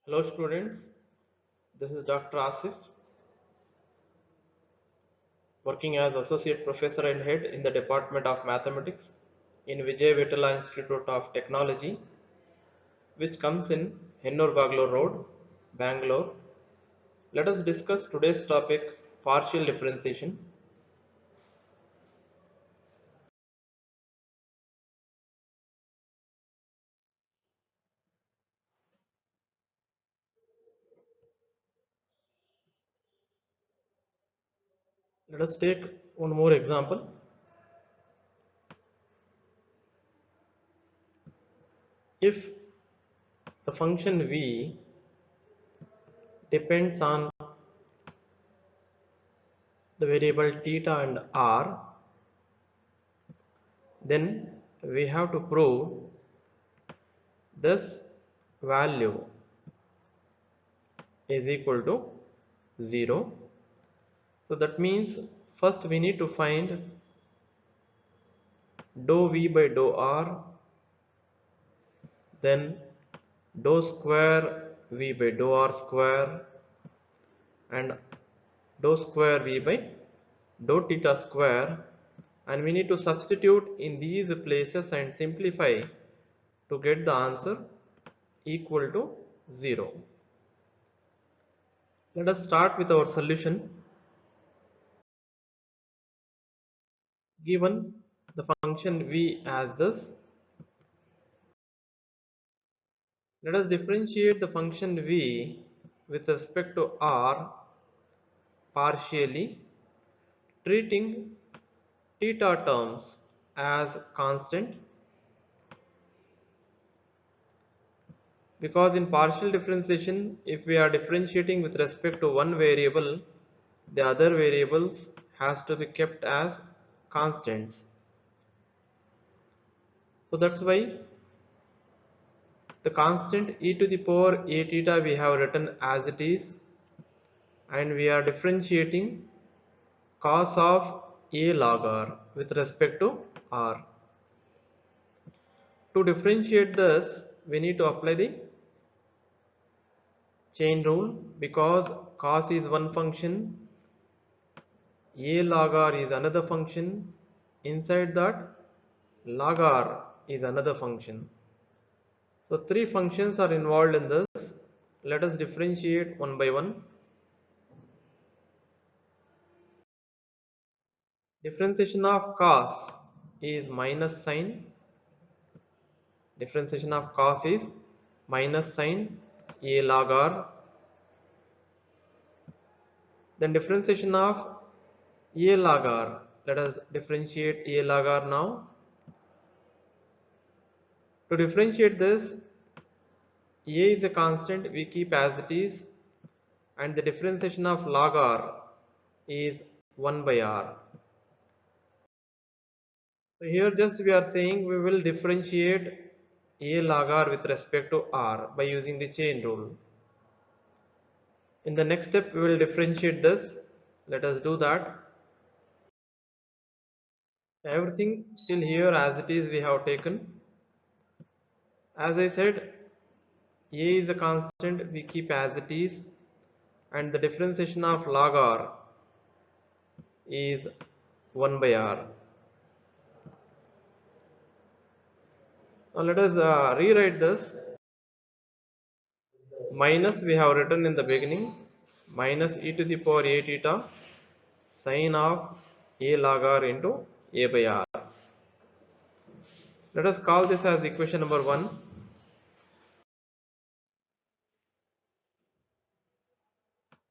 Hello students, this is Dr. Asif, working as Associate Professor and Head in the Department of Mathematics in Vijaya Vittala Institute of Technology, which comes in Hennur Bagalur Road, Bangalore. Let us discuss today's topic, partial differentiation. Let us take one more example. If the function v depends on the variable theta and r, then we have to prove this value is equal to 0. So that means first we need to find dou v by dou r, then dou square v by dou r square, and dou square v by dou theta square, and we need to substitute in these places and simplify to get the answer equal to 0. Let us start with our solution. Given the function v as this, let us differentiate the function v with respect to r partially, treating theta terms as constant, because in partial differentiation, if we are differentiating with respect to one variable, the other variables has to be kept as constants. So that's why the constant e to the power a theta we have written as it is, and we are differentiating cos of a log r with respect to r. To differentiate this, we need to apply the chain rule, because cos is one function, a log r is another function, inside that log r is another function. So three functions are involved in this. Let us differentiate one by one. Differentiation of cos is minus sign. Differentiation of cos is minus sign a log r. Then differentiation of a log r. Let us differentiate a log r now. To differentiate this, a is a constant we keep as it is, and the differentiation of log r is 1 by r. So here just we are saying we will differentiate a log r with respect to r by using the chain rule. In the next step we will differentiate this. Let us do that. Everything till here as it is we have taken. As I said, a is a constant we keep as it is, and the differentiation of log r is 1 by r. Now let us rewrite this. Minus we have written in the beginning, minus e to the power a theta sine of a log r into a by r. Let us call this as equation number 1.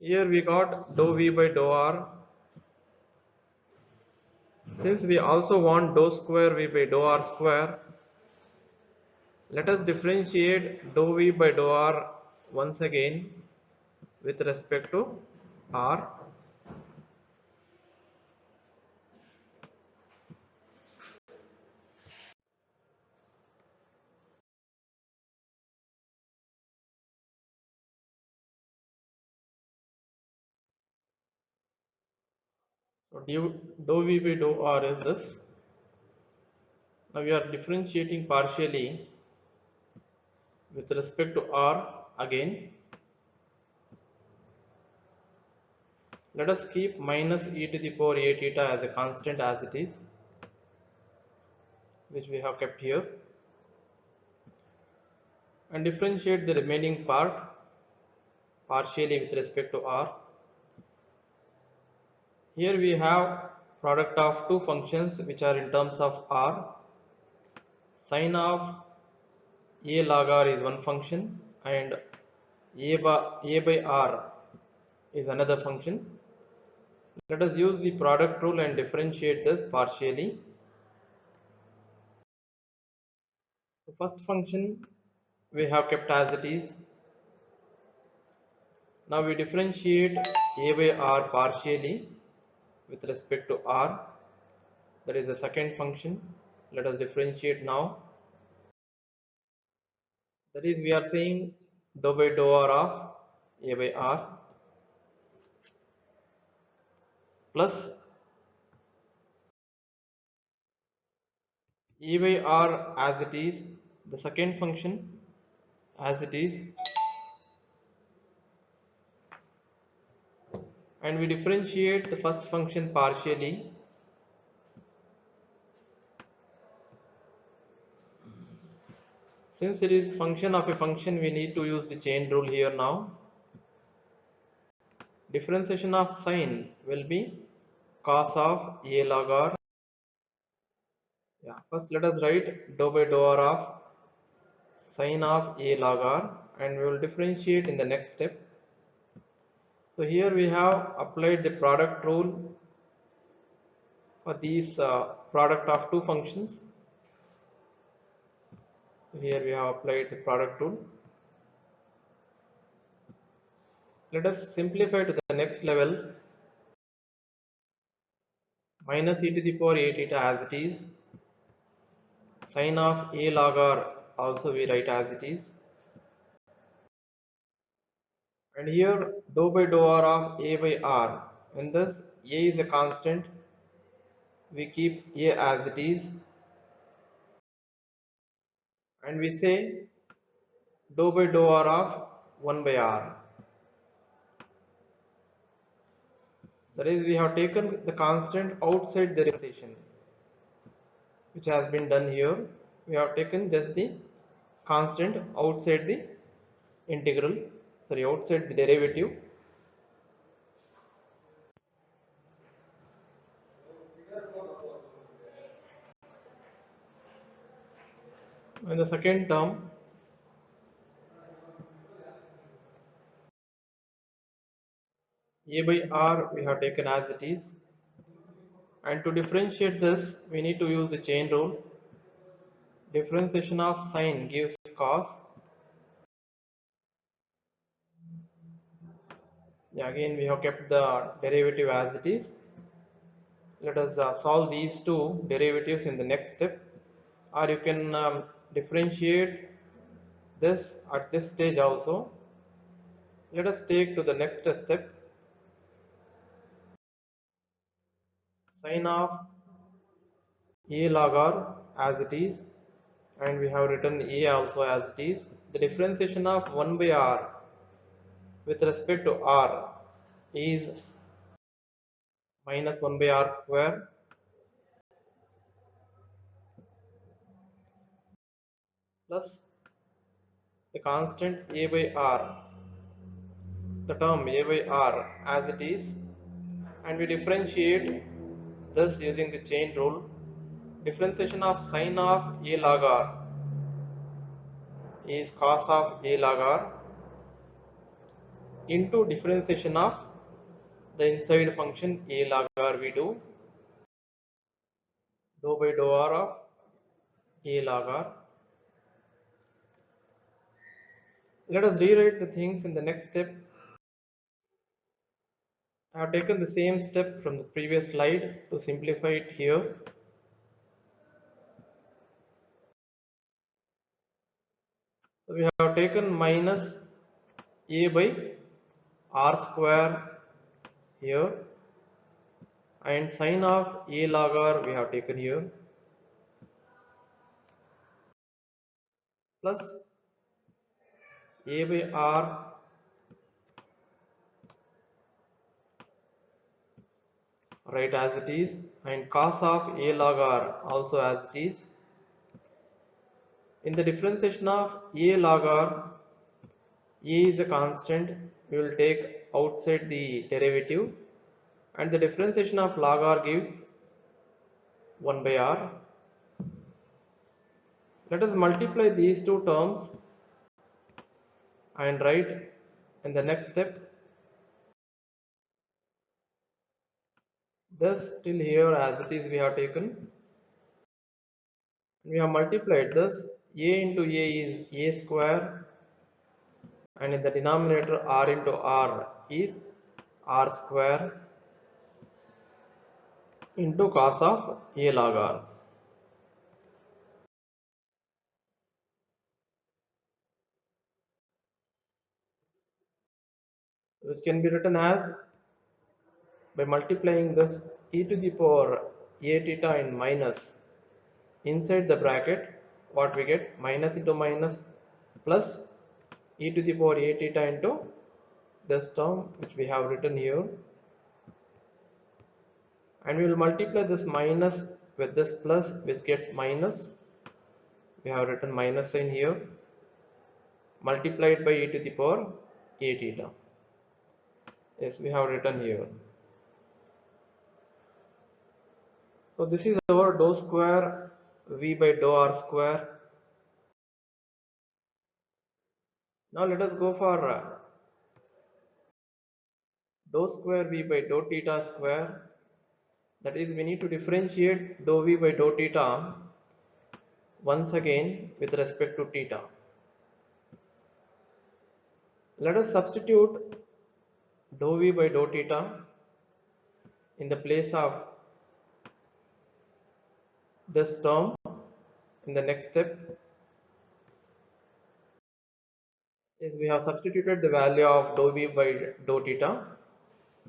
Here we got dou v by dou r. Since we also want dou square v by dou r square, let us differentiate dou v by dou r once again with respect to r. So dou v by dou r is this. Now we are differentiating partially with respect to r again. Let us keep minus e to the power a theta as a constant as it is, which we have kept here, and differentiate the remaining part partially with respect to r. Here we have product of two functions which are in terms of r. Sine of a log r is one function and a by r is another function. Let us use the product rule and differentiate this partially. The first function we have kept as it is. Now we differentiate a by r partially with respect to r. That is the second function. Let us differentiate now. That is, we are saying dou by dou r of a by r plus e by r as it is, the second function as it is, and we differentiate the first function partially. Since it is function of a function, we need to use the chain rule here now. Differentiation of sine will be cos of a log r. Yeah, first let us write dou by dou r of sine of a log r, and we will differentiate in the next step. So here we have applied the product rule for these product of two functions. Here we have applied the product rule. Let us simplify to the next level. Minus e to the power a theta as it is. Sine of a log r also we write as it is. And here dou by dou r of a by r. In this a is a constant. We keep a as it is. And we say dou by dou r of 1 by r. That is, we have taken the constant outside the differentiation, which has been done here. We have taken just the constant outside the integral, outside the derivative. And the second term, a by r we have taken as it is. And to differentiate this, we need to use the chain rule. Differentiation of sine gives cos. Yeah, again we have kept the derivative as it is. Let us solve these two derivatives in the next step, or you can differentiate this at this stage also. Let us take to the next step. Sine of a log r as it is, and we have written a also as it is. The differentiation of 1 by r with respect to r is minus 1 by r square plus the constant a by r, the term a by r as it is, and we differentiate this using the chain rule. Differentiation of sine of a log r is cos of a log r into differentiation of the inside function a log r, we do dou by dou r of a log r. Let us rewrite the things in the next step. I have taken the same step from the previous slide to simplify it here. So we have taken minus a by r square here, and sine of a log r we have taken here, plus a by r write as it is, and cos of a log r also as it is. In the differentiation of a log r, a is a constant, we will take outside the derivative, and the differentiation of log r gives 1 by r. Let us multiply these two terms and write in the next step. Thus till here as it is we have taken, we have multiplied this. A into a is a square, and in the denominator r into r is r square into cos of a log r, which can be written as, by multiplying this, e to the power a theta and minus inside the bracket, what we get, minus into minus plus e to the power a theta into this term which we have written here, and we will multiply this minus with this plus which gets minus, we have written minus sign here, multiplied by e to the power a theta. Yes, we have written here. So this is our dou square v by dou r square. Now let us go for dou square v by dou theta square. That is, we need to differentiate dou v by dou theta once again with respect to theta. Let us substitute dou v by dou theta in the place of this term in the next step. Is we have substituted the value of dou v by dou theta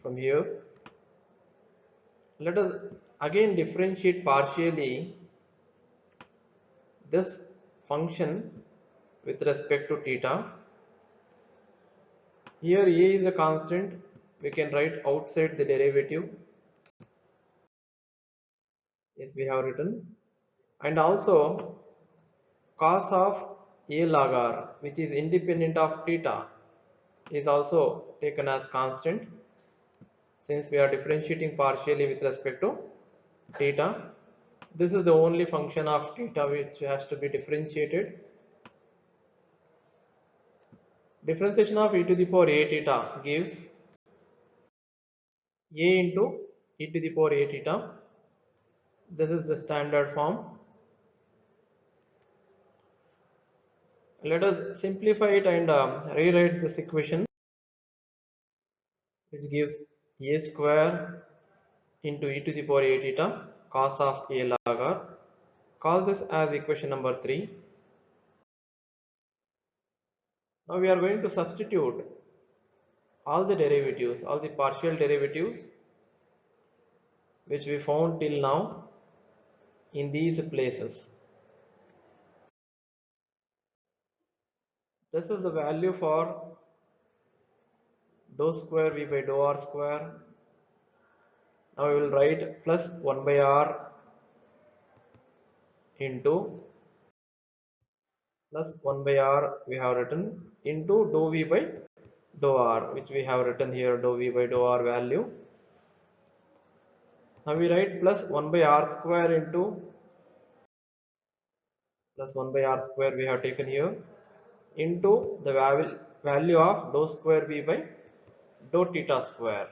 from here. Let us again differentiate partially this function with respect to theta. Here a is a constant, we can write outside the derivative. Yes, we have written, and also cos of a log r, which is independent of theta, is also taken as constant, since we are differentiating partially with respect to theta. This is the only function of theta which has to be differentiated. Differentiation of e to the power a theta gives a into e to the power a theta. This is the standard form. Let us simplify it and rewrite this equation, which gives a square into e to the power a theta cos of a log r. Call this as equation number 3. Now we are going to substitute all the derivatives, all the partial derivatives which we found till now in these places. This is the value for dou square v by dou r square. Now we will write plus 1 by r into plus 1 by r we have written into dou v by dou r, which we have written here, dou v by dou r value. Now we write plus 1 by r square into plus 1 by r square we have taken here into the value of dou square v by dou theta square.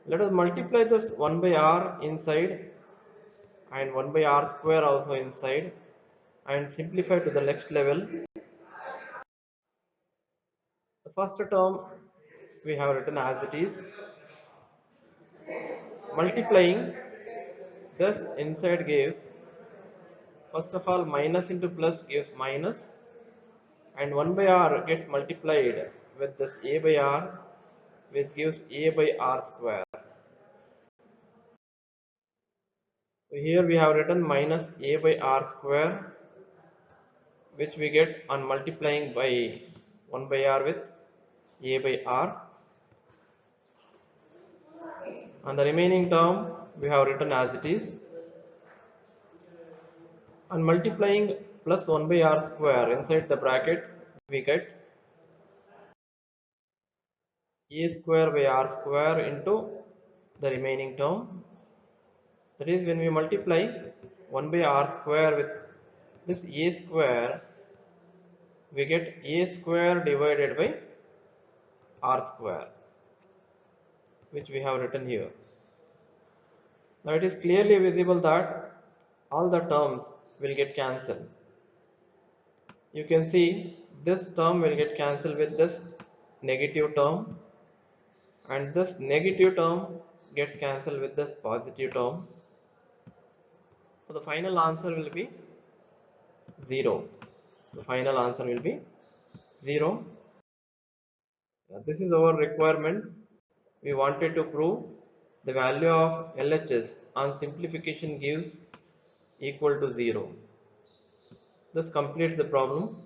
Let us multiply this 1 by r inside and 1 by r square also inside and simplify to the next level. The first term we have written as it is. Multiplying this inside gives, first of all, minus into plus gives minus, and 1 by r gets multiplied with this a by r, which gives a by r square. So here we have written minus a by r square, which we get on multiplying by 1 by r with a by r. and the remaining term we have written as it is, and multiplying plus 1 by r square inside the bracket we get a square by r square into the remaining term. That is, when we multiply 1 by r square with this a square, we get a square divided by r square, which we have written here. Now it is clearly visible that all the terms will get cancelled. You can see this term will get cancelled with this negative term, and this negative term gets cancelled with this positive term. So the final answer will be 0. The final answer will be 0. This is our requirement. We wanted to prove the value of LHS on simplification gives equal to 0. This completes the problem.